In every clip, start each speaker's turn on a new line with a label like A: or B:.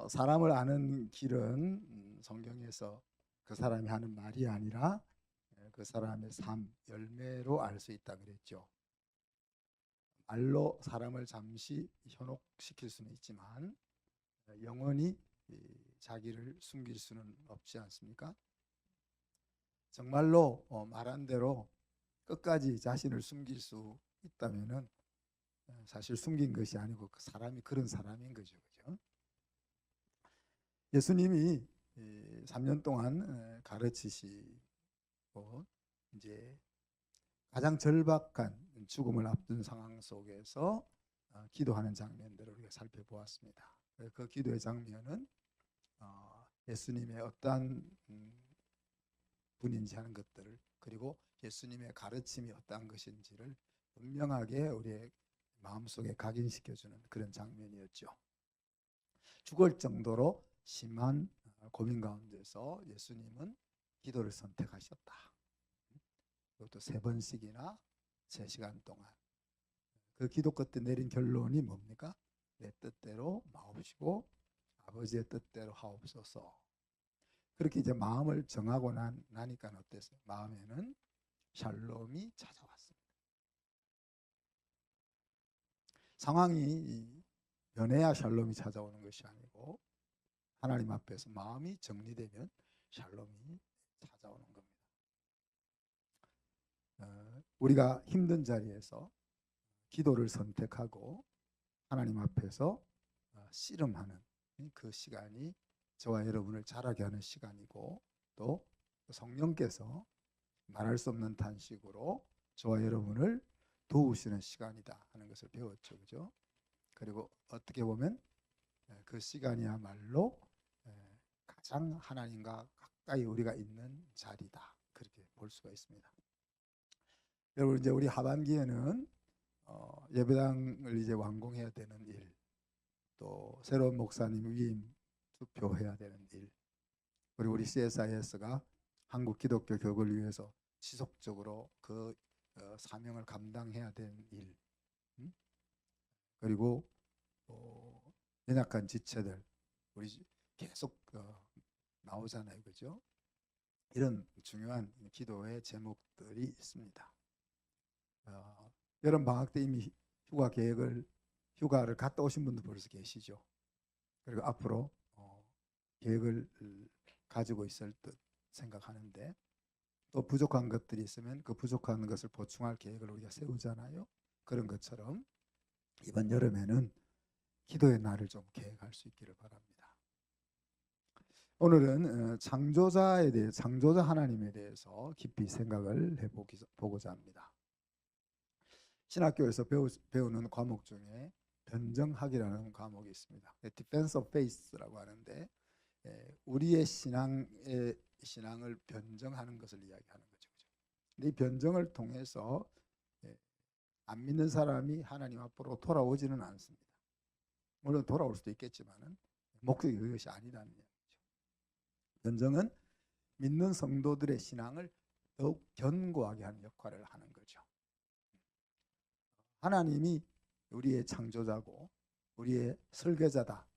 A: 사람을 아는 길은 성경에서 그 사람이 하는 말이 아니라 그 사람의 삶, 열매로 알 수 있다 그랬죠. 말로 사람을 잠시 현혹시킬 수는 있지만 영원히 자기를 숨길 수는 없지 않습니까? 정말로 말한 대로 끝까지 자신을 숨길 수 있다면은 사실 숨긴 것이 아니고 그 사람이 그런 사람인 거죠. 그죠? 예수님이 3년 동안 가르치시고 이제 가장 절박한 죽음을 앞둔 상황 속에서 기도하는 장면들을 우리가 살펴보았습니다. 그 기도의 장면은 예수님의 어떠한 분인지 하는 것들을, 그리고 예수님의 가르침이 어떠한 것인지를 분명하게 우리의 마음속에 각인시켜주는 그런 장면이었죠. 죽을 정도로 심한 고민 가운데서 예수님은 기도를 선택하셨다. 그것도 3번씩이나 3시간 동안. 그 기도 끝에 내린 결론이 뭡니까? 내 뜻대로 마옵시고 아버지의 뜻대로 하옵소서. 그렇게 이제 마음을 정하고 나니까 어땠어요? 마음에는 샬롬이 찾아왔습니다. 상황이 변해야 샬롬이 찾아오는 것이 아니고 하나님 앞에서 마음이 정리되면 샬롬이 찾아오는 겁니다. 우리가 힘든 자리에서 기도를 선택하고 하나님 앞에서 씨름하는 그 시간이 저와 여러분을 자라게 하는 시간이고, 또 성령께서 말할 수 없는 단식으로 저와 여러분을 도우시는 시간이다 하는 것을 배웠죠. 그죠? 그리고 어떻게 보면 그 시간이야말로 가장 하나님과 가까이 우리가 있는 자리다, 그렇게 볼 수가 있습니다. 여러분, 이제 우리 하반기에는 예배당을 이제 완공해야 되는 일, 또 새로운 목사님 위임 투표해야 되는 일, 그리고 우리 CSIS가 한국 기독교 교육을 위해서 지속적으로 그 사명을 감당해야 되는 일, 그리고 연약한 지체들, 우리 계속 나오잖아요, 그죠? 이런 중요한 기도의 제목들이 있습니다. 여름 방학 때 이미 휴가를 갔다 오신 분도 벌써 계시죠. 그리고 앞으로 계획을 가지고 있을 듯 생각하는데, 또 부족한 것들이 있으면 그 부족한 것을 보충할 계획을 우리가 세우잖아요. 그런 것처럼 이번 여름에는 기도의 날을 좀 계획할 수 있기를 바랍니다. 오늘은 창조자 하나님에 대해서 깊이 생각을 해보고자 합니다. 신학교에서 배우는 과목 중에 변정학이라는 과목이 있습니다. Defense of Faith라고 하는데, 우리의 신앙을 변정하는 것을 이야기하는 거죠. 근데 이 변정을 통해서 안 믿는 사람이 하나님 앞으로 돌아오지는 않습니다. 물론 돌아올 수도 있겠지만은 목적이 그것이 아니라는 얘기죠. 변정은 믿는 성도들의 신앙을 더욱 견고하게 하는 역할을 하는 거죠. 하나님이 우리의 창조자고 우리의 설계자다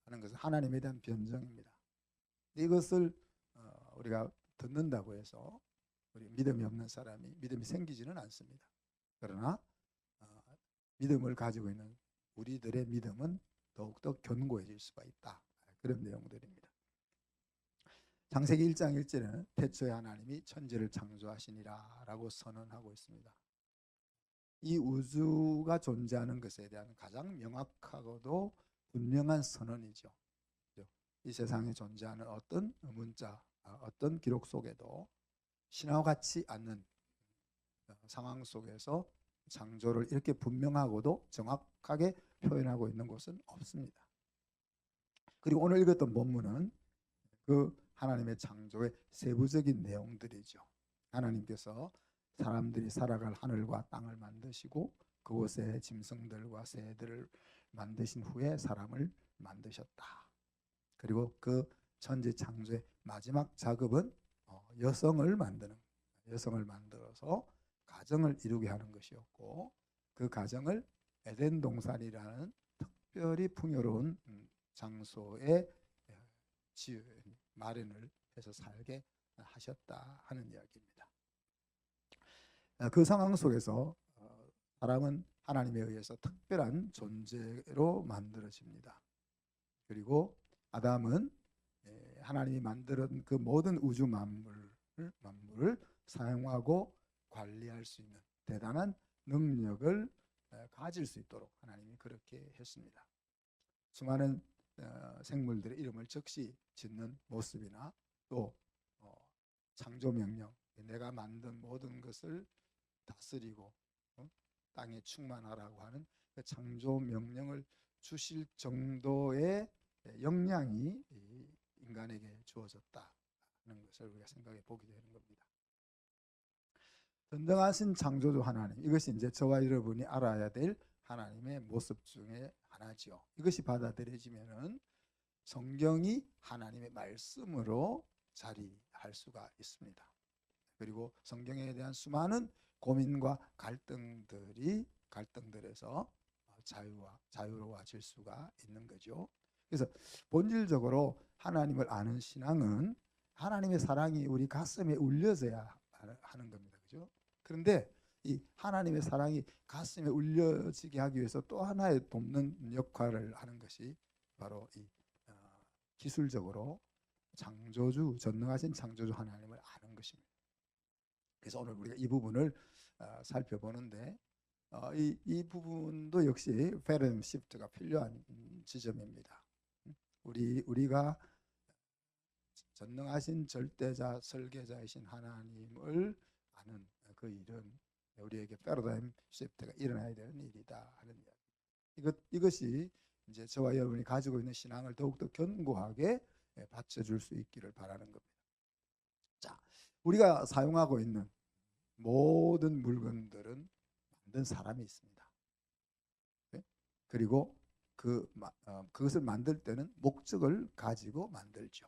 A: 하는 것은 하나님에 대한 변정입니다. 이것을 우리가 듣는다고 해서 우리 믿음이 없는 사람이 믿음이 생기지는 않습니다. 그러나 믿음을 가지고 있는 우리들의 믿음은 더욱더 견고해질 수가 있다, 그런 내용들입니다. 창세기 1장 1절에는 태초에 하나님이 천지를 창조하시니라 라고 선언하고 있습니다. 이 우주가 존재하는 것에 대한 가장 명확하고도 분명한 선언이죠. 이 세상에 존재하는 어떤 문자, 어떤 기록 속에도 신화와 같지 않는 상황 속에서 창조를 이렇게 분명하고도 정확하게 표현하고 있는 곳은 없습니다. 그리고 오늘 읽었던 본문은 그 하나님의 창조의 세부적인 내용들이죠. 하나님께서 사람들이 살아갈 하늘과 땅을 만드시고 그곳에 짐승들과 새들을 만드신 후에 사람을 만드셨다. 그리고 그 천지 창조의 마지막 작업은 여성을 만들어서 가정을 이루게 하는 것이었고, 그 가정을 에덴 동산이라는 특별히 풍요로운 장소에 마련을 해서 살게 하셨다 하는 이야기입니다. 그 상황 속에서 사람은 하나님에 의해서 특별한 존재로 만들어집니다. 그리고 아담은 하나님이 만든 그 모든 우주 만물을 사용하고 관리할 수 있는 대단한 능력을 가질 수 있도록 하나님이 그렇게 했습니다. 수많은 생물들의 이름을 적시 짓는 모습이나 또 창조 명령, 내가 만든 모든 것을 다스리고 땅에 충만하라고 하는 그 창조 명령을 주실 정도의 역량이 인간에게 주어졌다 하는 것을 우리가 생각해 보게 되는 겁니다. 전능하신 창조주 하나님, 이것이 이제 저와 여러분이 알아야 될 하나님의 모습 중에 하나죠. 이것이 받아들여지면은 성경이 하나님의 말씀으로 자리할 수가 있습니다. 그리고 성경에 대한 수많은 고민과 갈등들에서 자유로워질 수가 있는 거죠. 그래서 본질적으로 하나님을 아는 신앙은 하나님의 사랑이 우리 가슴에 울려져야 하는 겁니다. 그죠? 그런데 이 하나님의 사랑이 가슴에 울려지게 하기 위해서 또 하나의 돕는 역할을 하는 것이 바로 이 기술적으로 전능하신 창조주 하나님을 아는 것입니다. 그래서 오늘 우리가 이 부분을 살펴보는데 이 부분도 역시 패러다임 시프트가 필요한 지점입니다. 우리가 전능하신 절대자 설계자이신 하나님을 아는 그 일은 우리에게 패러다임 시프트가 일어나야 되는 일이다 하는 이야기. 이것이 이제 저와 여러분이 가지고 있는 신앙을 더욱더 견고하게 받쳐줄 수 있기를 바라는 겁니다. 자, 우리가 사용하고 있는 모든 물건들은 만든 사람이 있습니다. 네? 그리고 그것을 만들 때는 목적을 가지고 만들죠.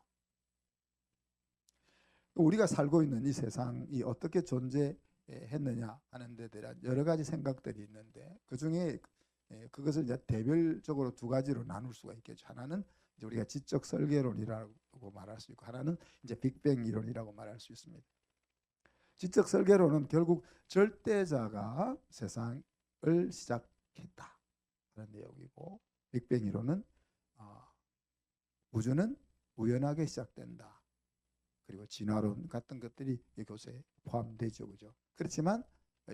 A: 우리가 살고 있는 이 세상이 어떻게 존재했느냐 하는 데 대한 여러 가지 생각들이 있는데 그중에 그것을 이제 대별적으로 두 가지로 나눌 수가 있겠죠. 하나는 이제 우리가 지적 설계론이라고 말할 수 있고 하나는 이제 빅뱅 이론이라고 말할 수 있습니다. 지적 설계론은 결국 절대자가 세상을 시작했다 그런 내용이고 빅뱅 이론은 우주는 우연하게 시작된다. 그리고 진화론 같은 것들이 이것에 포함되죠. 그죠? 그렇지만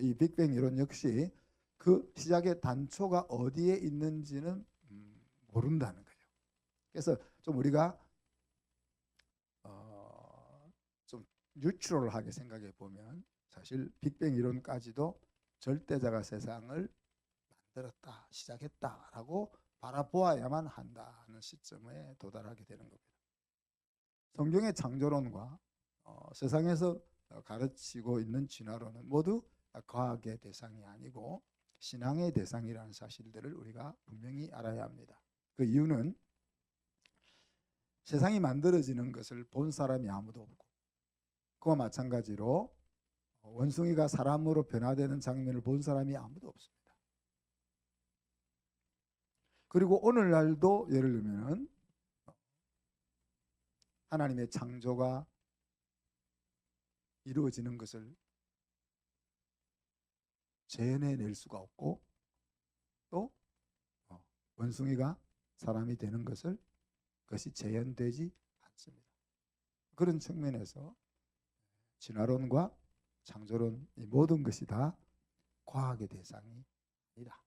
A: 이 빅뱅 이론 역시 그 시작의 단초가 어디에 있는지는 모른다는 거죠. 그래서 좀 우리가 좀 뉴트럴하게 생각해 보면 사실 빅뱅 이론까지도 절대자가 세상을 만들었다, 시작했다라고 바라보아야만 한다는 시점에 도달하게 되는 겁니다. 성경의 창조론과 세상에서 가르치고 있는 진화론은 모두 과학의 대상이 아니고 신앙의 대상이라는 사실들을 우리가 분명히 알아야 합니다. 그 이유는 세상이 만들어지는 것을 본 사람이 아무도 없고 그와 마찬가지로 원숭이가 사람으로 변화되는 장면을 본 사람이 아무도 없습니다. 그리고 오늘날도 예를 들면 하나님의 창조가 이루어지는 것을 재현해낼 수가 없고 또 원숭이가 사람이 되는 그것이 재현되지 않습니다. 그런 측면에서 진화론과 창조론 이 모든 것이 다 과학의 대상이 아니다.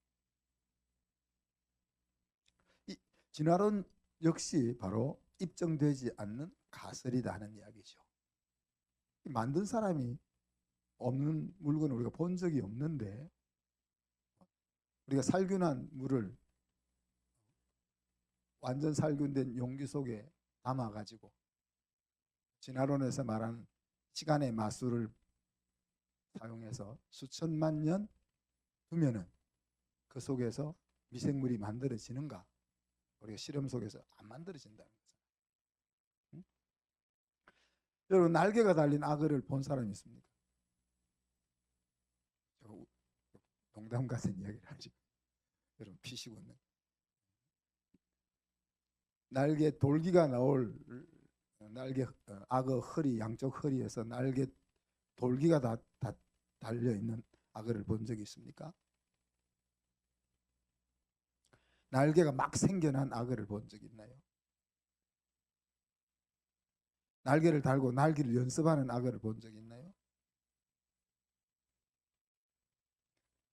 A: 이 진화론 역시 바로 입증되지 않는 가설이다 하는 이야기죠. 만든 사람이 없는 물건을 우리가 본 적이 없는데 우리가 살균한 물을 완전 살균된 용기 속에 담아가지고 진화론에서 말한 시간의 마술을 사용해서 수천만 년 두면은 그 속에서 미생물이 만들어지는가? 우리가 실험 속에서 안 만들어진다는 거죠. 응? 여러분 날개가 달린 악어를 본 사람이 있습니까? 농담 같은 이야기를 하죠. 여러분 피시고 있는. 날개 돌기가 나올 날개 악어 허리 양쪽 허리에서 날개 돌기가 다 달려 있는 악어를 본 적이 있습니까? 날개가 막 생겨난 악어를 본 적이 있나요? 날개를 달고 날개를 연습하는 악어를 본 적이 있나요?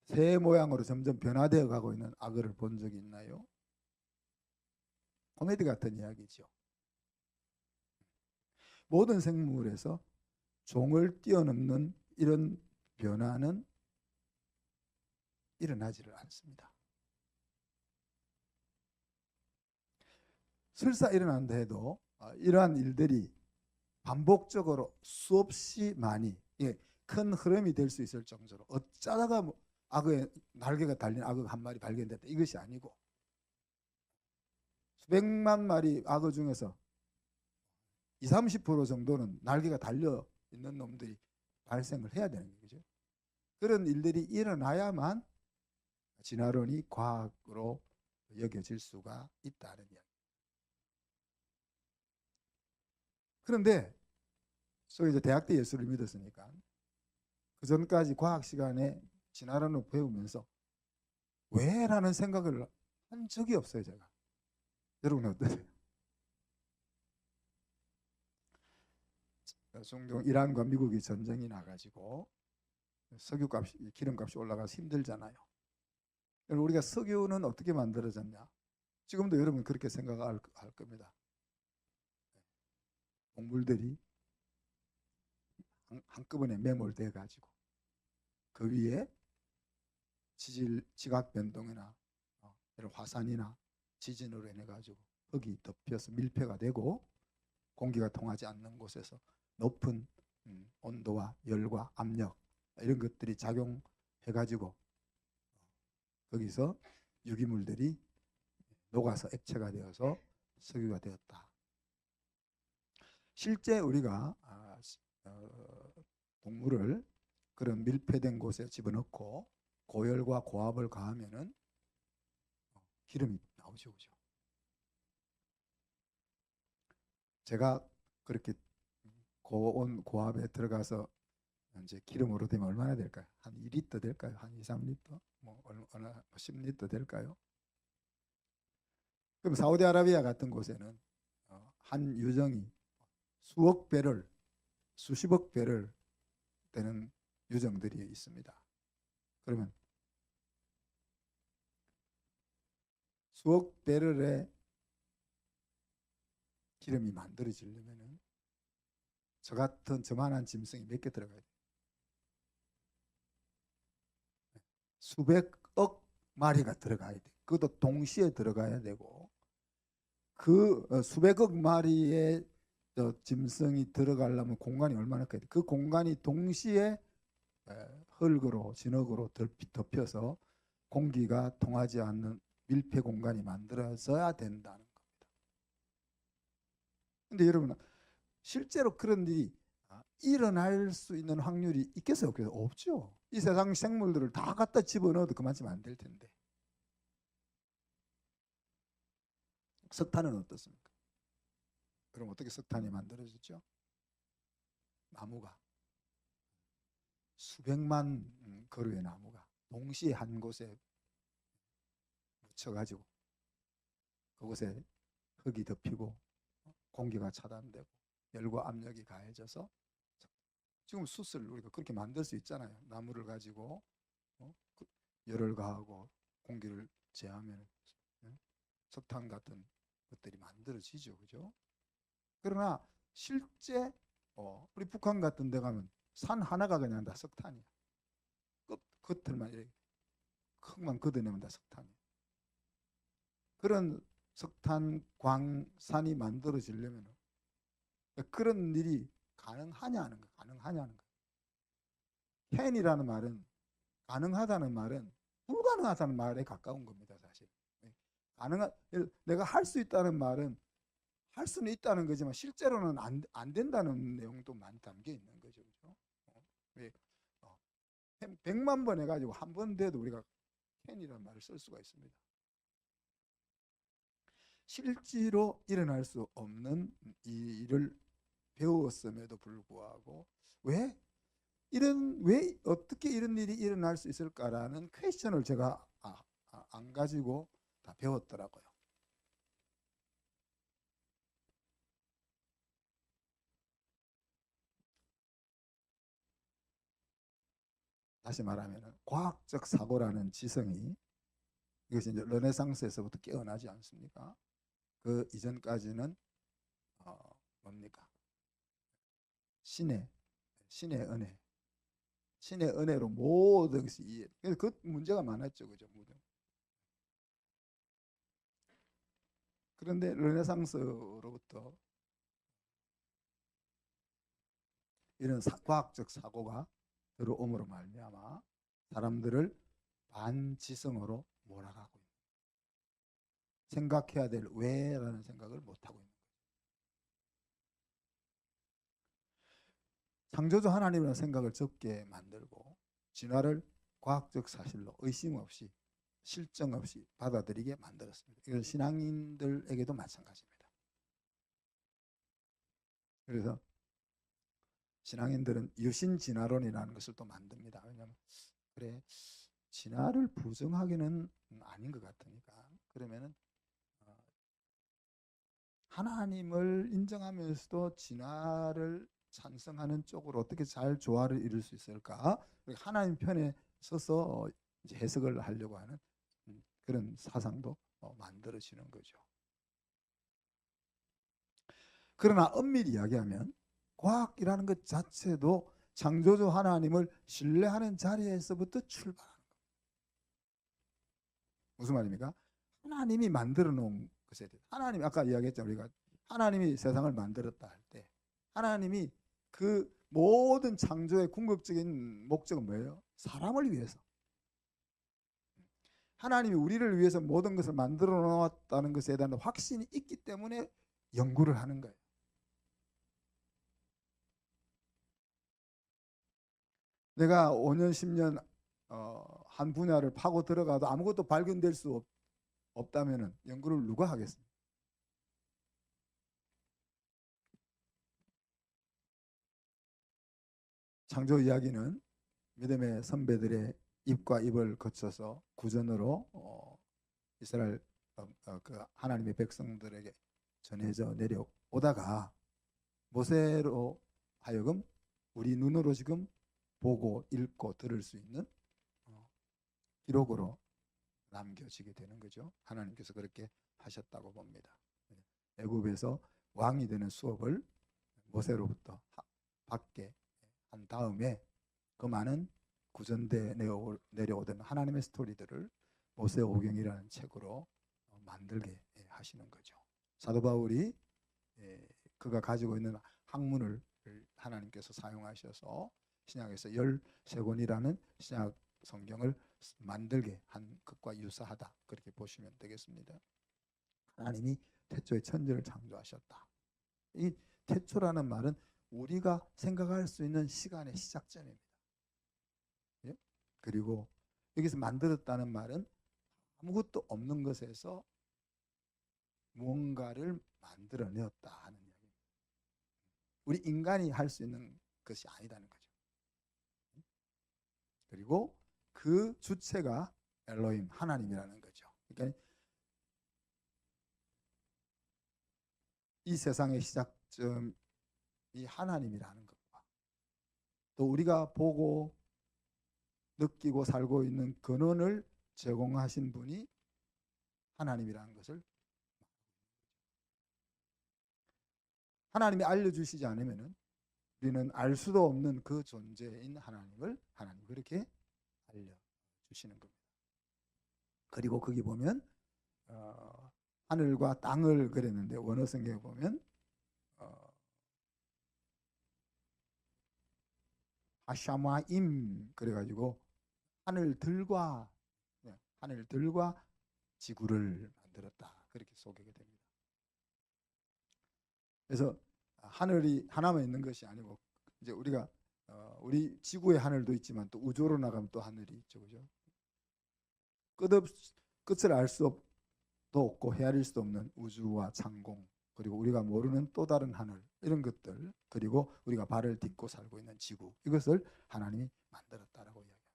A: 새 모양으로 점점 변화되어 가고 있는 악어를 본 적이 있나요? 코미디 같은 이야기죠. 모든 생물에서 종을 뛰어넘는 이런 변화는 일어나지를 않습니다. 설사 일어난다 해도 이러한 일들이 반복적으로 수없이 많이 큰 흐름이 될 수 있을 정도로 어쩌다가 악어의 날개가 달린 악어가 한 마리 발견됐다 이것이 아니고 수백만 마리 악어 중에서 20, 30% 정도는 날개가 달려 있는 놈들이 발생을 해야 되는 거죠. 그런 일들이 일어나야만 진화론이 과학으로 여겨질 수가 있다는 이야기. 그런데 소위 이제 대학 때 예수를 믿었으니까 그 전까지 과학 시간에 진화론을 배우면서 왜라는 생각을 한 적이 없어요, 제가. 여러분은 어떠세요? 종종 이란과 미국이 전쟁이 나가지고 석유값이 기름값이 올라가서 힘들잖아요. 우리가 석유는 어떻게 만들어졌냐? 지금도 여러분 그렇게 생각할 겁니다. 곡물들이 한꺼번에 매몰돼 가지고 그 위에 지각 변동이나 이런 화산이나 지진으로 인해 가지고 흙이 덮여서 밀폐가 되고 공기가 통하지 않는 곳에서 높은 온도와 열과 압력 이런 것들이 작용해 가지고 거기서 유기물들이 녹아서 액체가 되어서 석유가 되었다. 실제 우리가 동물을 그런 밀폐된 곳에 집어넣고 고열과 고압을 가하면은 기름이 나오죠, 그죠? 제가 그렇게 고온 고압에 들어가서 이제 기름으로 되면 얼마나 될까요? 한 2리터 될까요? 한 2, 3리터? 뭐 어느 10리터 될까요? 그럼 사우디아라비아 같은 곳에는 한 유정이 수억 배럴, 수십억 배럴 되는 유정들이 있습니다. 그러면 수억 배럴의 기름이 만들어지려면 저 같은 저만한 짐승이 몇 개 들어가야 돼요? 수백억 마리가 들어가야 돼. 그것도 동시에 들어가야 되고 그 수백억 마리의 짐승이 들어가려면 공간이 얼마나 커야 돼? 그 공간이 동시에 흙으로 진흙으로 덮여서 공기가 통하지 않는 밀폐 공간이 만들어져야 된다는 겁니다. 근데 여러분 실제로 그런 일이 일어날 수 있는 확률이 있겠어요? 없겠어요? 없죠. 이 세상 생물들을 다 갖다 집어넣어도 그만치면 안 될 텐데. 석탄은 어떻습니까? 그럼 어떻게 석탄이 만들어졌죠? 나무가 수백만 그루의 나무가 동시에 한 곳에 묻혀가지고 그곳에 흙이 덮이고 공기가 차단되고 열과 압력이 가해져서 지금 숯을 우리가 그렇게 만들 수 있잖아요. 나무를 가지고 열을 가하고 공기를 제하면 석탄 같은 것들이 만들어지죠, 그죠? 그러나 실제 우리 북한 같은 데 가면 산 하나가 그냥 다 석탄이야. 겉을만 이렇게 흙만 걷어내면 다 석탄이야. 그런 석탄 광산이 만들어지려면 그런 일이 가능하냐는 거, 가능하냐는 거. 캔이라는 말은 가능하다는 말은 불가능하다는 말에 가까운 겁니다, 사실. 내가 할 수 있다는 말은 할 수는 있다는 거지만 실제로는 안 된다는 내용도 많이 담겨 있는 거죠, 그렇죠? 100만 번 해가지고 한 번 돼도 우리가 캔이라는 말을 쓸 수가 있습니다. 실제로 일어날 수 없는 이 일을 배웠음에도 불구하고 왜 어떻게 이런 일이 일어날 수 있을까라는 퀘스천을 제가 안 가지고 다 배웠더라고요. 다시 말하면 과학적 사고라는 지성이, 이것이 이제 르네상스에서부터 깨어나지 않습니까? 그 이전까지는 뭡니까? 신의 은혜, 신의 은혜로 모든 것이 이해. 그래서 그 문제가 많았죠, 그죠? 그런데 르네상스로부터 이런 과학적 사고가 들어옴으로 말미암아 사람들을 반지성으로 몰아가고 있는, 생각해야 될 왜라는 생각을 못하고 있는, 창조주 하나님이라는 생각을 적게 만들고 진화를 과학적 사실로 의심 없이 실정 없이 받아들이게 만들었습니다. 이건 신앙인들에게도 마찬가지입니다. 그래서 신앙인들은 유신 진화론이라는 것을 또 만듭니다. 왜냐하면 그래, 진화를 부정하기는 아닌 것 같으니까 그러면은 하나님을 인정하면서도 진화를 찬성하는 쪽으로 어떻게 잘 조화를 이룰 수 있을까? 하나님 편에 서서 이제 해석을 하려고 하는 그런 사상도 만들어지는 거죠. 그러나 엄밀히 이야기하면 과학이라는 것 자체도 창조주 하나님을 신뢰하는 자리에서부터 출발하는 겁니다. 무슨 말입니까? 하나님이 만들어 놓은 것에 대해, 하나님 아까 이야기했잖아요. 우리가 하나님이 세상을 만들었다 할 때 하나님이 그 모든 창조의 궁극적인 목적은 뭐예요? 사람을 위해서. 하나님이 우리를 위해서 모든 것을 만들어 놓았다는 것에 대한 확신이 있기 때문에 연구를 하는 거예요. 내가 5년, 10년 한 분야를 파고 들어가도 아무것도 발견될 수 없다면 연구를 누가 하겠습니까? 창조 이야기는 믿음의 선배들의 입과 입을 거쳐서 구전으로 이스라엘 그 하나님의 백성들에게 전해져 내려오다가 모세로 하여금 우리 눈으로 지금 보고 읽고 들을 수 있는 기록으로 남겨지게 되는 거죠. 하나님께서 그렇게 하셨다고 봅니다. 애굽에서 왕이 되는 수업을 모세로부터 받게 한 다음에 그 많은 구전대 내려오던 하나님의 스토리들을 모세오경이라는 책으로 만들게 하시는 거죠. 사도 바울이 그가 가지고 있는 학문을 하나님께서 사용하셔서 신약에서 13권이라는 신약 성경을 만들게 한 것과 유사하다, 그렇게 보시면 되겠습니다. 하나님이 태초에 천지를 창조하셨다. 이 태초라는 말은 우리가 생각할 수 있는 시간의 시작점입니다. 예? 그리고 여기서 만들었다는 말은 아무것도 없는 것에서 무언가를 만들어내었다 하는 이야기입니다. 우리 인간이 할 수 있는 것이 아니다는 거죠. 그리고 그 주체가 엘로힘, 하나님이라는 거죠. 그러니까 이 세상의 시작점이 하나님이라는 것과 또 우리가 보고 느끼고 살고 있는 근원을 제공하신 분이 하나님이라는 것을, 하나님이 알려주시지 않으면 우리는 알 수도 없는 그 존재인 하나님을 하나님 그렇게 알려주시는 겁니다. 그리고 거기 보면 하늘과 땅을 그렸는데 원어 성경에 보면 하샤마임 그래가지고 하늘들과 지구를 만들었다, 그렇게 소개가 됩니다. 그래서 하늘이 하나만 있는 것이 아니고 이제 우리가 우리 지구의 하늘도 있지만 또 우주로 나가면 또 하늘이 있죠, 그죠? 끝을 알 수 없는, 없고 헤아릴 수 없는 우주와 창공, 그리고 우리가 모르는 또 다른 하늘, 이런 것들, 그리고 우리가 발을 딛고 살고 있는 지구, 이것을 하나님이 만들었다라고 이야기합니다.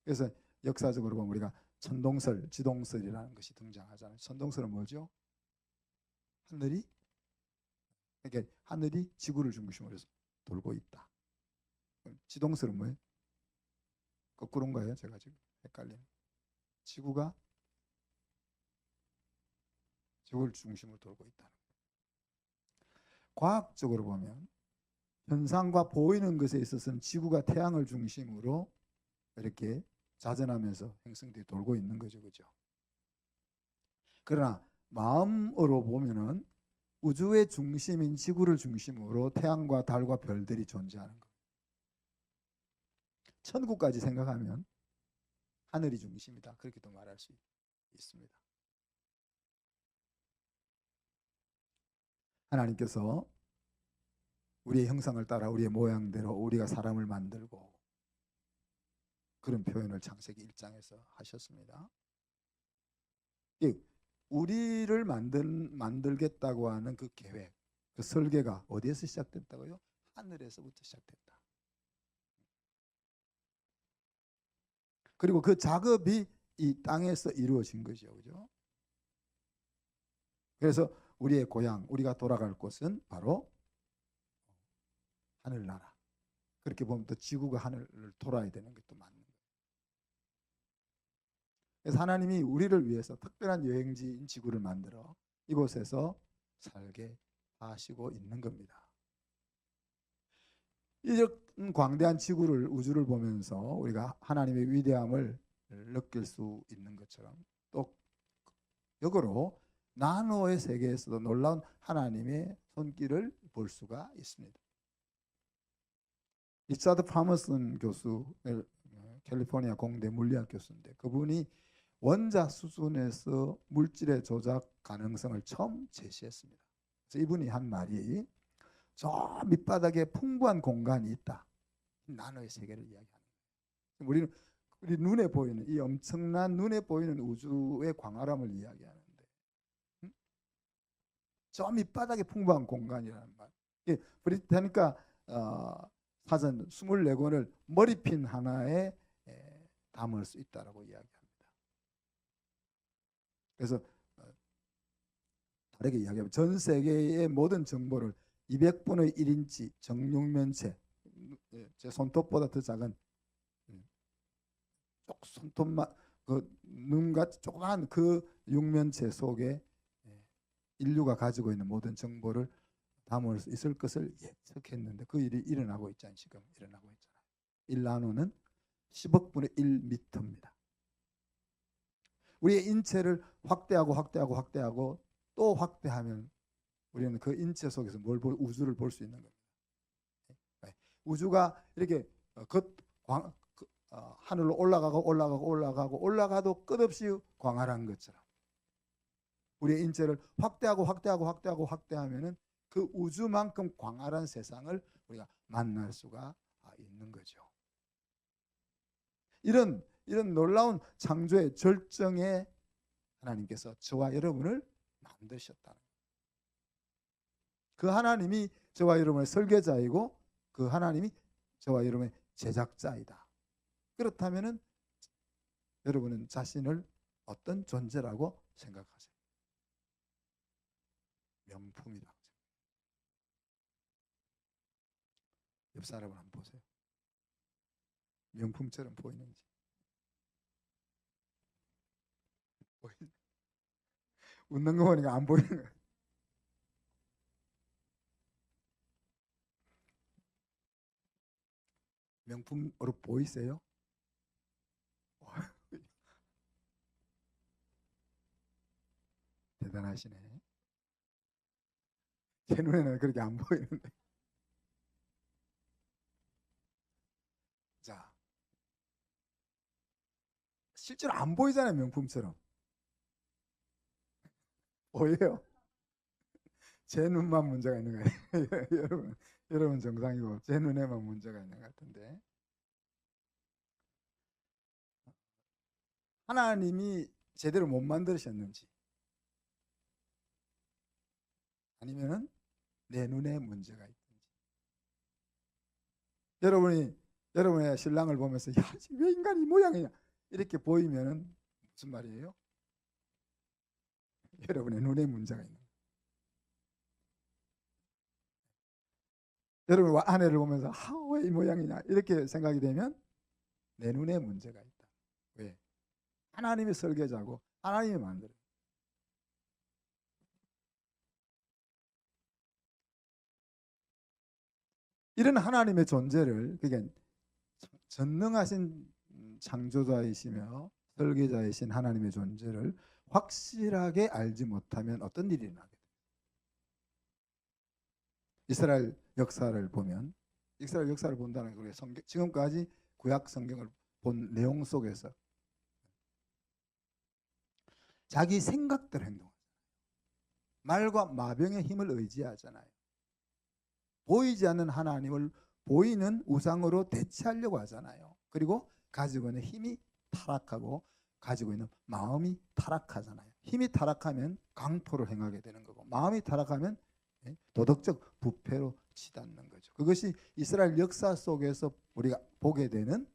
A: 그래서 역사적으로 보면 우리가 천동설, 지동설이라는 것이 등장하잖아요. 천동설은 뭐죠? 하늘이, 그러니까 하늘이 지구를 중심으로 해서 돌고 있다. 지동설은 뭐예요? 거꾸로인가요? 제가 지금 헷갈리는. 지구가 지구를 중심으로 돌고 있다. 과학적으로 보면 현상과 보이는 것에 있어서는 지구가 태양을 중심으로 이렇게 자전하면서 행성들이 돌고 있는 거죠, 그죠? 그러나 마음으로 보면은 우주의 중심인 지구를 중심으로 태양과 달과 별들이 존재하는 것. 천국까지 생각하면 하늘이 중심이다, 그렇게도 말할 수 있습니다. 하나님께서 우리의 형상을 따라 우리의 모양대로 우리가 사람을 만들고, 그런 표현을 창세기 1장에서 하셨습니다. 우리를 만들겠다고 하는 그 계획, 그 설계가 어디에서 시작됐다고요? 하늘에서부터 시작됐다. 그리고 그 작업이 이 땅에서 이루어진 거죠, 그죠? 그래서 우리의 고향, 우리가 돌아갈 곳은 바로 하늘나라. 그렇게 보면 또 지구가 하늘을 돌아야 되는 것도 맞는 거예요. 그래서 하나님이 우리를 위해서 특별한 여행지인 지구를 만들어 이곳에서 살게 하시고 있는 겁니다. 이런 광대한 지구를, 우주를 보면서 우리가 하나님의 위대함을 느낄 수 있는 것처럼, 또 역으로 나노의 세계에서도 놀라운 하나님의 손길을 볼 수가 있습니다. 리차드 파머슨 교수, 캘리포니아 공대 물리학 교수인데, 그분이 원자 수준에서 물질의 조작 가능성을 처음 제시했습니다. 그래서 이분이 한 말이, 저 밑바닥에 풍부한 공간이 있다. 나노의 세계를 이야기하는 거예요. 우리 눈에 보이는 이 엄청난, 눈에 보이는 우주의 광활함을 이야기하는데, 저 밑바닥에 풍부한 공간이라는 말. 브리타니카 사전 24권을 머리핀 하나에 담을 수 있다라고 이야기합니다. 그래서 다르게 이야기하면 전 세계의 모든 정보를 200분의 1인치 정육면체, 제 손톱보다 더 작은 손톱만, 그 눈같이 조그만 그 육면체 속에 인류가 가지고 있는 모든 정보를 담을 수 있을 것을 예측했는데, 그 일이 일어나고 있잖아요. 지금 일어나고 있잖아요. 1나노는 10억분의 1미터입니다. 우리의 인체를 확대하고 또 확대하면 우리는 그 인체 속에서 우주를 볼 수 있는 겁니다. 우주가 이렇게 하늘로 올라가도 끝없이 광활한 것처럼, 우리의 인체를 확대하면은 그 우주만큼 광활한 세상을 우리가 만날 수가 있는 거죠. 이런 놀라운 창조의 절정에 하나님께서 저와 여러분을 만드셨다는 거예요. 그 하나님이 저와 여러분의 설계자이고, 그 하나님이 저와 여러분의 제작자이다. 그렇다면은 여러분은 자신을 어떤 존재라고 생각하세요? 명품이라고. 옆 사람을 한번 보세요. 명품처럼 보이는지. 웃는 거 보니까 안 보이는 거예요. 명품으로 보이세요? 대단하시네. 제 눈에는 그렇게 안 보이는데. 자, 실제로 안 보이잖아요, 명품처럼. 보여요. 제 눈만 문제가 있는 거예요. 여러분 정상이고 제 눈에만 문제가 있는 것 같은데, 하나님이 제대로 못 만드셨는지, 아니면은 내 눈에 문제가 있든지. 여러분의 신랑을 보면서 야, 왜 인간이 이 모양이냐 이렇게 보이면은 무슨 말이에요? 여러분의 눈에 문제가 있는 거예요. 여러분 아내를 보면서 왜 이 모양이냐 이렇게 생각이 되면 내 눈에 문제가 있다. 왜? 하나님이 설계자고 하나님이 만들어요. 이런 하나님의 존재를, 그게 전능하신 창조자이시며 설계자이신 하나님의 존재를 확실하게 알지 못하면 어떤 일이 일어나게 돼요? 이스라엘 역사를 본다는 게 지금까지 구약 성경을 본 내용 속에서 자기 생각대로 행동하잖아요. 말과 마병의 힘을 의지하잖아요. 보이지 않는 하나님을 보이는 우상으로 대체하려고 하잖아요. 그리고 가지고 있는 힘이 타락하고 가지고 있는 마음이 타락하잖아요. 힘이 타락하면 강포를 행하게 되는 거고, 마음이 타락하면 도덕적 부패로 치닫는 거죠. 그것이 이스라엘 역사 속에서 우리가 보게 되는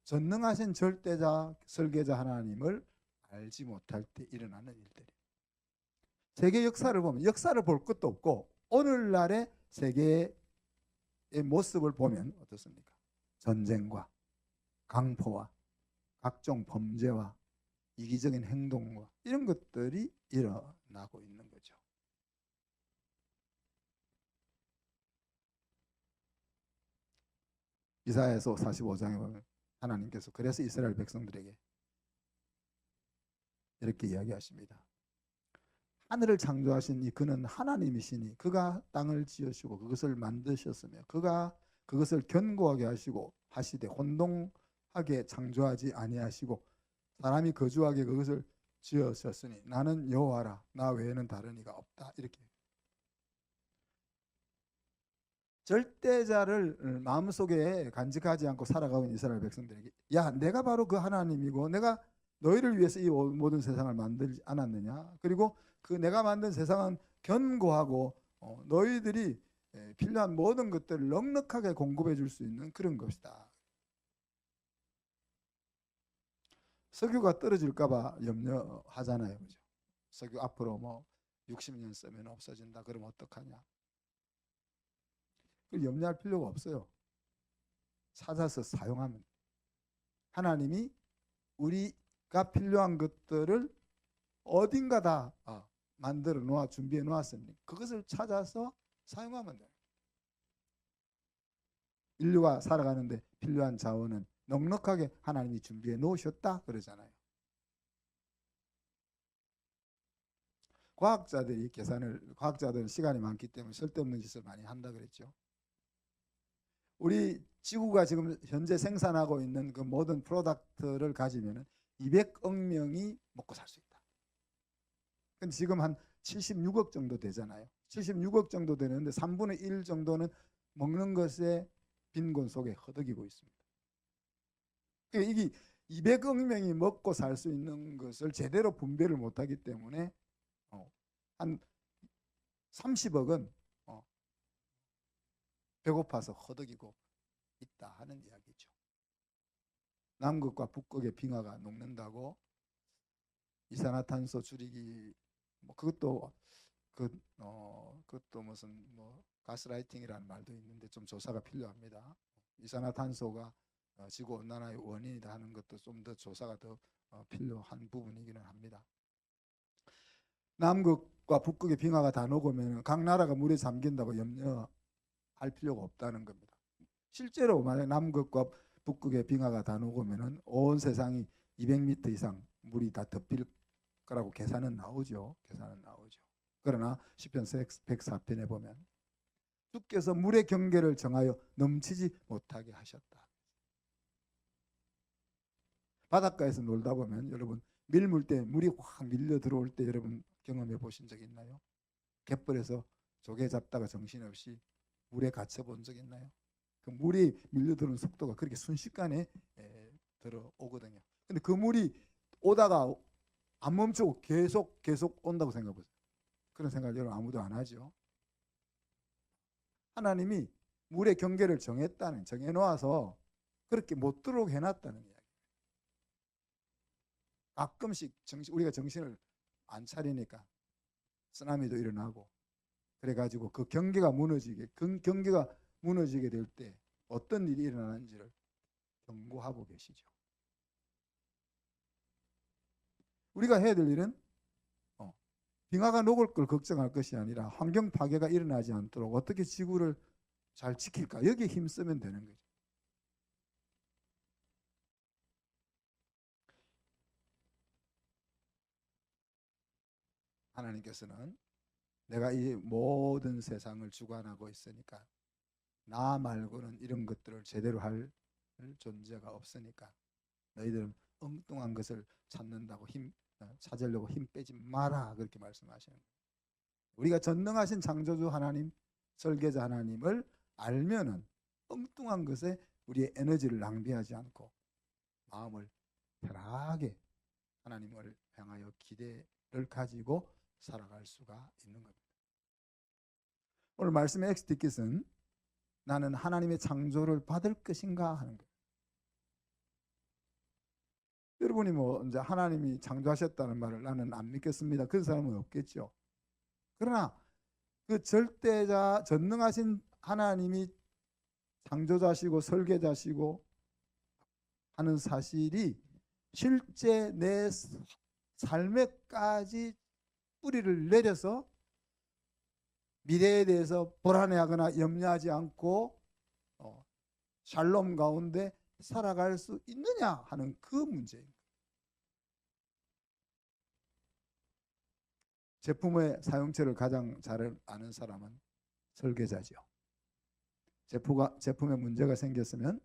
A: 전능하신 절대자 설계자 하나님을 알지 못할 때 일어나는 일들이에요. 세계 역사를 보면 역사를 볼 것도 없고 오늘날의 세계의 모습을 보면 어떻습니까? 전쟁과 강포와 각종 범죄와 이기적인 행동과 이런 것들이 일어나고 있는 거죠. 이사야서 45장에 보면 하나님께서 그래서 이스라엘 백성들에게 이렇게 이야기하십니다. 하늘을 창조하신 이 그는 하나님이시니 그가 땅을 지으시고 그것을 만드셨으며 그가 그것을 견고하게 하시고 하시되 혼동하게 창조하지 아니하시고 사람이 거주하게 그것을 지으셨으니 나는 여호와라 나 외에는 다른 이가 없다. 이렇게 절대자를 마음속에 간직하지 않고 살아가고 있는 이스라엘 백성들에게 야, 내가 바로 그 하나님이고 내가 너희를 위해서 이 모든 세상을 만들지 않았느냐. 그리고 그 내가 만든 세상은 견고하고 너희들이 필요한 모든 것들을 넉넉하게 공급해 줄 수 있는 그런 것이다. 석유가 떨어질까 봐 염려하잖아요. 그죠? 석유 앞으로 뭐 60년 쓰면 없어진다. 그럼 어떡하냐. 염려할 필요가 없어요. 찾아서 사용하면 하나님이 우리가 필요한 것들을 어딘가 다 만들어 놓아 준비해 놓았으니 그것을 찾아서 사용하면 돼요. 인류가 살아가는데 필요한 자원은 넉넉하게 하나님이 준비해 놓으셨다 그러잖아요. 과학자들은 시간이 많기 때문에 쓸데없는 짓을 많이 한다 그랬죠. 우리 지구가 지금 현재 생산하고 있는 그 모든 프로덕트를 가지면 200억 명이 먹고 살 수 있다. 근데 지금 한 76억 정도 되잖아요. 76억 정도 되는데 3분의 1 정도는 먹는 것에 빈곤 속에 허덕이고 있습니다. 그러니까 이게 200억 명이 먹고 살 수 있는 것을 제대로 분배를 못하기 때문에 한 30억은 배고파서 허덕이고 있다 하는 이야기죠. 남극과 북극의 빙하가 녹는다고 이산화탄소 줄이기 뭐 그것도 무슨 뭐 가스라이팅이라는 말도 있는데 좀 조사가 필요합니다. 이산화탄소가 지구 온난화의 원인이다 하는 것도 좀 더 조사가 더 필요한 부분이기는 합니다. 남극과 북극의 빙하가 다 녹으면 각 나라가 물에 잠긴다고 염려할 필요가 없다는 겁니다. 실제로 만약 남극과 북극의 빙하가 다 녹으면 온 세상이 200m 이상 물이 다 덮일 거라고 계산은 나오죠. 그러나 시편 104편에 보면 주께서 물의 경계를 정하여 넘치지 못하게 하셨다. 바닷가에서 놀다 보면 여러분 밀물 때 물이 확 밀려 들어올 때 여러분 경험해 보신 적 있나요? 갯벌에서 조개 잡다가 정신없이 물에 갇혀 본 적 있나요? 그 물이 밀려 들어오는 속도가 그렇게 순식간에 들어오거든요. 근데 그 물이 오다가 안 멈추고 계속 온다고 생각해 보세요. 그런 생각 여러분 아무도 안 하죠. 하나님이 물의 경계를 정해놓아서 그렇게 못 들어오게 해놨다는 이야기. 가끔씩 우리가 정신을 안 차리니까 쓰나미도 일어나고, 그래가지고 그 경계가 무너지게 될 때 어떤 일이 일어나는지를 경고하고 계시죠. 우리가 해야 될 일은 빙하가 녹을 걸 걱정할 것이 아니라 환경 파괴가 일어나지 않도록 어떻게 지구를 잘 지킬까, 여기에 힘쓰면 되는 거죠. 하나님께서는 내가 이 모든 세상을 주관하고 있으니까 나 말고는 이런 것들을 제대로 할 존재가 없으니까 너희들은 엉뚱한 것을 찾으려고 힘 빼지 마라, 그렇게 말씀하시는 거예요. 우리가 전능하신 창조주 하나님, 설계자 하나님을 알면은 엉뚱한 것에 우리의 에너지를 낭비하지 않고 마음을 편하게 하나님을 향하여 기대를 가지고 살아갈 수가 있는 겁니다. 오늘 말씀의 엑스티킷은 나는 하나님의 창조를 받을 것인가 하는 거예요. 여러분이 이제 하나님이 창조하셨다는 말을 나는 안 믿겠습니다, 그런 사람은 없겠죠. 그러나 그 절대자 전능하신 하나님이 창조자시고 설계자시고 하는 사실이 실제 내 삶에까지 뿌리를 내려서 미래에 대해서 불안해하거나 염려하지 않고 샬롬 가운데 살아갈 수 있느냐 하는 그 문제입니다. 제품의 사용처를 가장 잘 아는 사람은 설계자죠. 제품에 문제가 생겼으면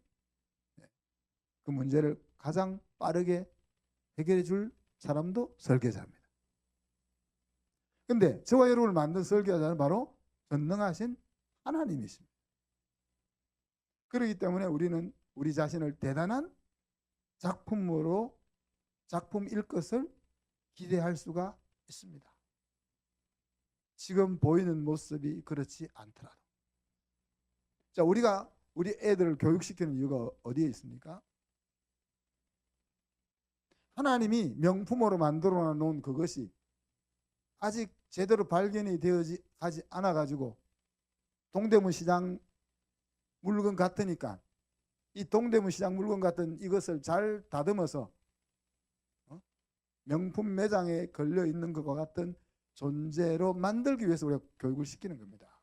A: 그 문제를 가장 빠르게 해결해 줄 사람도 설계자입니다. 근데 저와 여러분을 만든 설계자는 바로 전능하신 하나님이십니다. 그렇기 때문에 우리는 우리 자신을 대단한 작품일 것을 기대할 수가 있습니다. 지금 보이는 모습이 그렇지 않더라도. 자, 우리가 우리 애들을 교육시키는 이유가 어디에 있습니까? 하나님이 명품으로 만들어 놓은 그것이 아직 제대로 발견이 되어가지 않아가지고 동대문 시장 물건 같으니까 이 동대문 시장 물건 같은 이것을 잘 다듬어서 명품 매장에 걸려 있는 것과 같은 존재로 만들기 위해서 우리가 교육을 시키는 겁니다.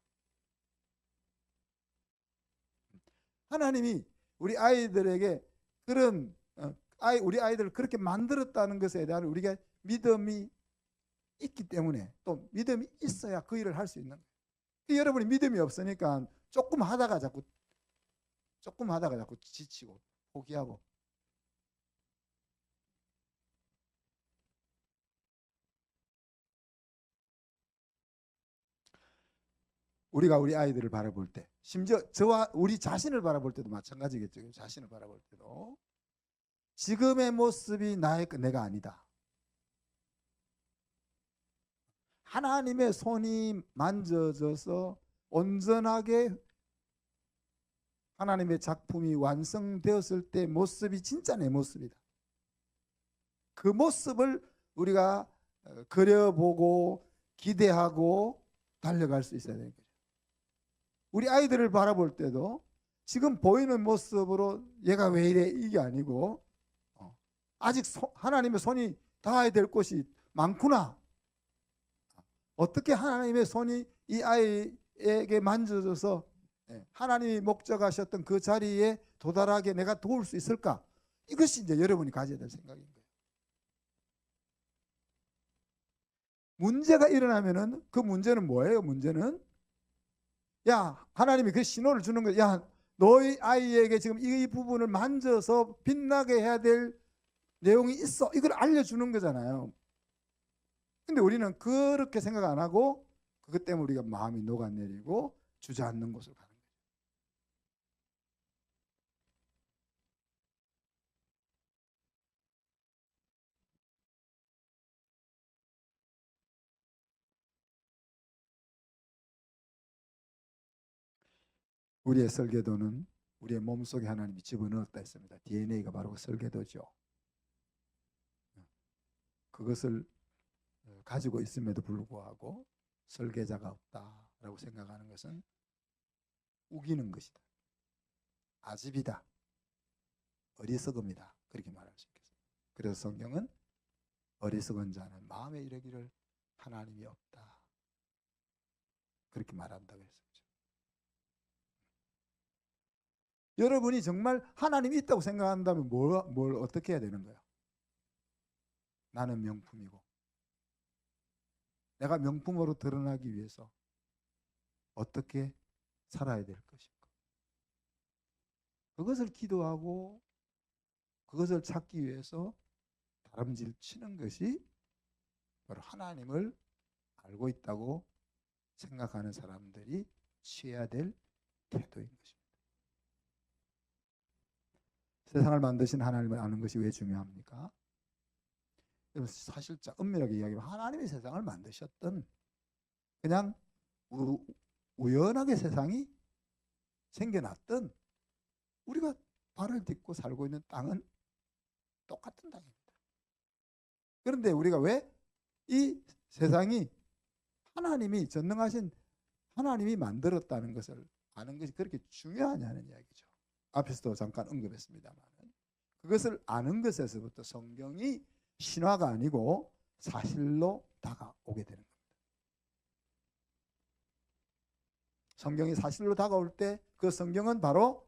A: 하나님이 우리 아이들에게 그런 우리 아이들을 그렇게 만들었다는 것에 대한 우리가 믿음이 있기 때문에, 또 믿음이 있어야 그 일을 할 수 있는 거예요. 여러분이 믿음이 없으니까 조금 하다가 자꾸 지치고 포기하고. 우리가 우리 아이들을 바라볼 때, 심지어 저와 우리 자신을 바라볼 때도 마찬가지겠죠. 자신을 바라볼 때도 지금의 모습이 내가 아니다. 하나님의 손이 만져져서 온전하게 하나님의 작품이 완성되었을 때 모습이 진짜 내 모습이다. 그 모습을 우리가 그려보고 기대하고 달려갈 수 있어야 되는 거죠. 우리 아이들을 바라볼 때도 지금 보이는 모습으로 얘가 왜 이래 이게 아니고 아직 하나님의 손이 닿아야 될 곳이 많구나. 어떻게 하나님의 손이 이 아이에게 만져져서 하나님이 목적하셨던 그 자리에 도달하게 내가 도울 수 있을까? 이것이 이제 여러분이 가져야 될 생각인 거예요. 문제가 일어나면은 그 문제는 뭐예요? 문제는 하나님이 그 신호를 주는 거예요. 너희 아이에게 지금 이 부분을 만져서 빛나게 해야 될 내용이 있어. 이걸 알려주는 거잖아요. 근데 우리는 그렇게 생각 안 하고 그것 때문에 우리가 마음이 녹아내리고 주저앉는 곳을 가는 거예요. 우리의 설계도는 우리의 몸속에 하나님이 집어넣었다 했습니다. DNA가 바로 그 설계도죠. 그것을 가지고 있음에도 불구하고 설계자가 없다라고 생각하는 것은 우기는 것이다. 아집이다. 어리석음이다. 그렇게 말할 수 있겠습니다. 그래서 성경은 어리석은 자는 마음에 이르기를 하나님이 없다. 그렇게 말한다고 했습니다. 여러분이 정말 하나님이 있다고 생각한다면 뭘 어떻게 해야 되는 거야? 나는 명품이고 내가 명품으로 드러나기 위해서 어떻게 살아야 될 것인가? 그것을 기도하고 그것을 찾기 위해서 다름질 치는 것이 바로 하나님을 알고 있다고 생각하는 사람들이 취해야 될 태도인 것입니다. 세상을 만드신 하나님을 아는 것이 왜 중요합니까? 사실 엄밀하게 이야기하면 하나님이 세상을 만드셨던 그냥 우연하게 세상이 생겨났던 우리가 발을 딛고 살고 있는 땅은 똑같은 땅입니다. 그런데 우리가 왜 이 세상이 하나님이 전능하신 하나님이 만들었다는 것을 아는 것이 그렇게 중요하냐는 이야기죠. 앞에서도 잠깐 언급했습니다만 그것을 아는 것에서부터 성경이 신화가 아니고 사실로 다가오게 되는 겁니다. 성경이 사실로 다가올 때 그 성경은 바로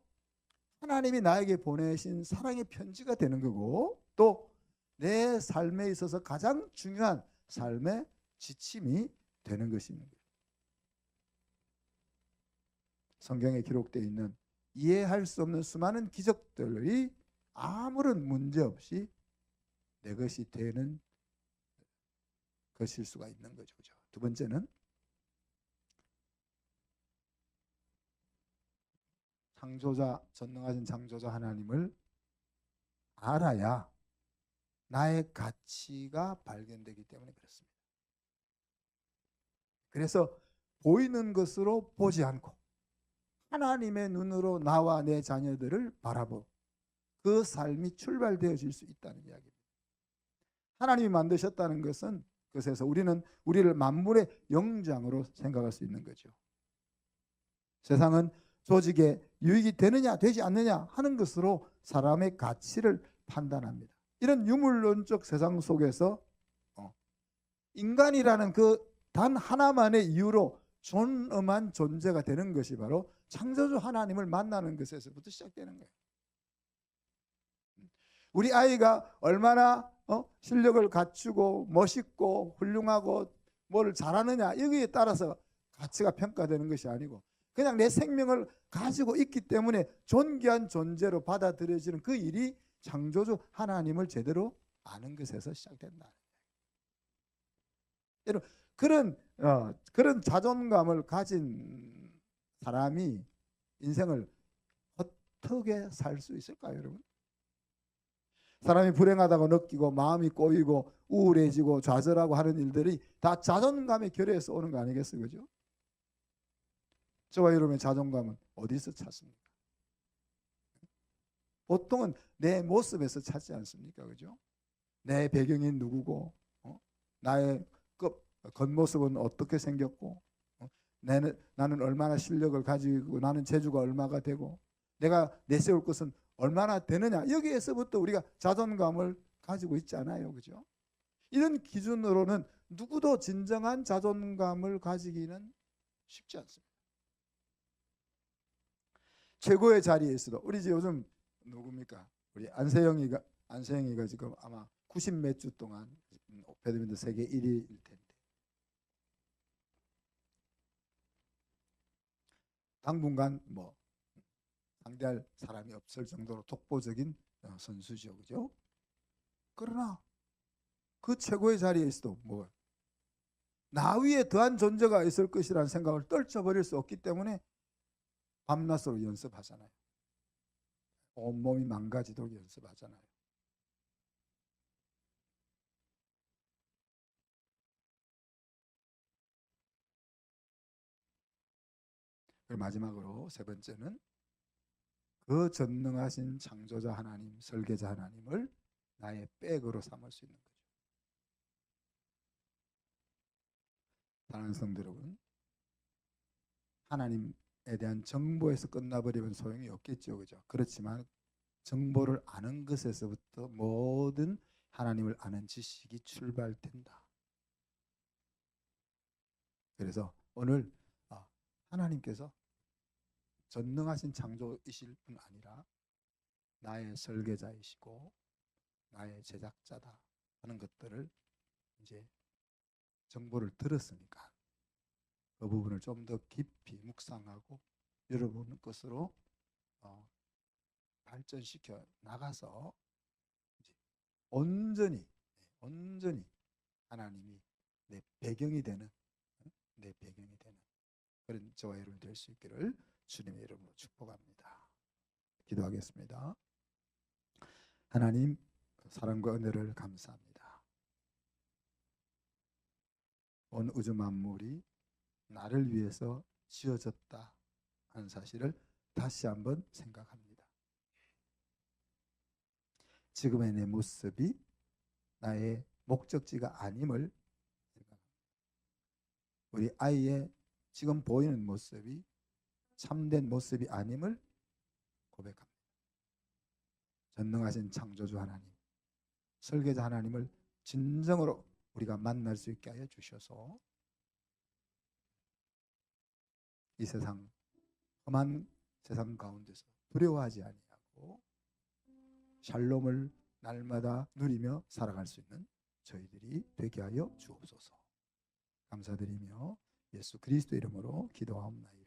A: 하나님이 나에게 보내신 사랑의 편지가 되는 거고 또 내 삶에 있어서 가장 중요한 삶의 지침이 되는 것입니다. 성경에 기록되어 있는 이해할 수 없는 수많은 기적들이 아무런 문제 없이 내 것이 되는 것일 수가 있는 거죠. 그죠? 두 번째는 창조자, 전능하신 창조자 하나님을 알아야 나의 가치가 발견되기 때문에 그렇습니다. 그래서 보이는 것으로 보지 않고 하나님의 눈으로 나와 내 자녀들을 바라보고 그 삶이 출발되어질 수 있다는 이야기입니다. 하나님이 만드셨다는 것은 그것에서 우리를 만물의 영장으로 생각할 수 있는 거죠. 세상은 조직에 유익이 되느냐 되지 않느냐 하는 것으로 사람의 가치를 판단합니다. 이런 유물론적 세상 속에서 인간이라는 그 단 하나만의 이유로 존엄한 존재가 되는 것이 바로 창조주 하나님을 만나는 것에서부터 시작되는 거예요. 우리 아이가 얼마나 실력을 갖추고 멋있고 훌륭하고 뭘 잘하느냐 여기에 따라서 가치가 평가되는 것이 아니고 그냥 내 생명을 가지고 있기 때문에 존귀한 존재로 받아들여지는 그 일이 창조주 하나님을 제대로 아는 것에서 시작된다. 여러분 그런 자존감을 가진 사람이 인생을 어떻게 살 수 있을까요, 여러분? 사람이 불행하다고 느끼고 마음이 꼬이고 우울해지고 좌절하고 하는 일들이 다 자존감의 결여에서 오는 거 아니겠어요, 그죠? 저와 여러분의 자존감은 어디서 찾습니까? 보통은 내 모습에서 찾지 않습니까? 그죠? 내 배경이 누구고, 나의 겉모습은 어떻게 생겼고, 나는 얼마나 실력을 가지고, 나는 재주가 얼마가 되고, 내가 내세울 것은 얼마나 되느냐. 여기에서부터 우리가 자존감을 가지고 있잖아요. 그죠? 이런 기준으로는 누구도 진정한 자존감을 가지기는 쉽지 않습니다. 최고의 자리에 있어도 우리 이제 요즘 누굽니까? 우리 안세영이가 지금 아마 90 몇 주 동안 배드민턴 세계 1위일 텐데 당분간 뭐 상대할 사람이 없을 정도로 독보적인 선수죠, 그죠? 그러나 그 최고의 자리에 있어도 뭐 나 위에 더한 존재가 있을 것이라는 생각을 떨쳐버릴 수 없기 때문에 밤낮으로 연습하잖아요. 온몸이 망가지도록 연습하잖아요. 그리고 마지막으로 세 번째는 그 전능하신 창조자 하나님, 설계자 하나님을 나의 백으로 삼을 수 있는 거죠. 사랑하는 성도 여러분, 하나님에 대한 정보에서 끝나버리면 소용이 없겠죠, 그죠? 그렇지만 정보를 아는 것에서부터 모든 하나님을 아는 지식이 출발된다. 그래서 오늘 하나님께서 전능하신 창조이실 뿐 아니라 나의 설계자이시고 나의 제작자다 하는 것들을 이제 정보를 들었으니까 그 부분을 좀 더 깊이 묵상하고 여러분 것으로 발전시켜 나가서 이제 온전히 하나님이 내 배경이 되는 그런 저와 여러분 될 수 있기를 주님의 이름으로 축복합니다. 기도하겠습니다. 하나님, 사랑과 은혜를 감사합니다. 온 우주 만물이 나를 위해서 지어졌다 하는 사실을 다시 한번 생각합니다. 지금의 내 모습이 나의 목적지가 아님을 생각합니다. 우리 아이의 지금 보이는 모습이 참된 모습이 아님을 고백합니다. 전능하신 창조주 하나님, 설계자 하나님을 진정으로 우리가 만날 수 있게 하여 주셔서 이 세상, 험한 세상 가운데서 두려워하지 아니하고 샬롬을 날마다 누리며 살아갈 수 있는 저희들이 되게 하여 주옵소서. 감사드리며 예수 그리스도 이름으로 기도하옵나이다.